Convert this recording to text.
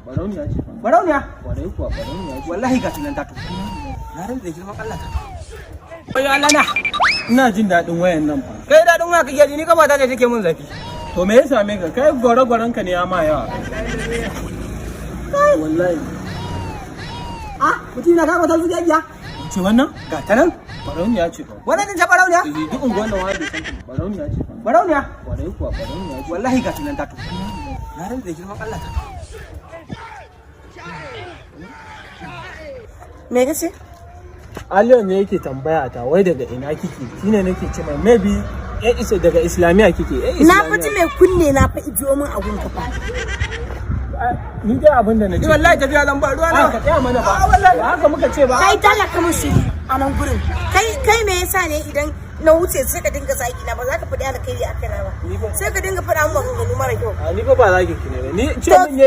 barauniya ce fa. Barauniya? Kwarai kuwa barauniya ce. Wallahi ga tunan tato. Na ran da girman Allah ta. Oyo Allah na. Ina jin daɗin wayan nan fa. Kai daɗin waya kake ji ni kama ta ce take mun zafi. To me ya same ka? Kai gore-goren ka ne ya ma yawa. Wallahi. Ah, mutum na kama ta zuciya giya. Ce wannan? Ga ta nan. Barauniya ce fa. Wannan din ta barauniya? Duk unguwan nan wanda san barauniya ce fa. Barauniya? Kwarai kuwa barauniya ce. Wallahi ga tunan tato. Na ran da girman Allah ta. Me kace? Aliyu ne yake tambaya ta wai daga ina kike? Shine nake ce mai maybe isa daga Islamiya kike. Na fiti mai kunne na fa ijiyo min abun ka fa. Ni dai abin da nake. Wallahi tafiya zan ba ruwa na. Ka tsaya mana ba. Wallahi haka muka ce ba. Kai talaka mushi a nan gurin. Kai me yasa ne idan na wuce sai ka dinga zaki na ba za ka faɗi alkhairi a kana ba. Sai ka dinga faɗa mu maganganu mara kyau. Ni ba za ki kine ba. Ni ce mun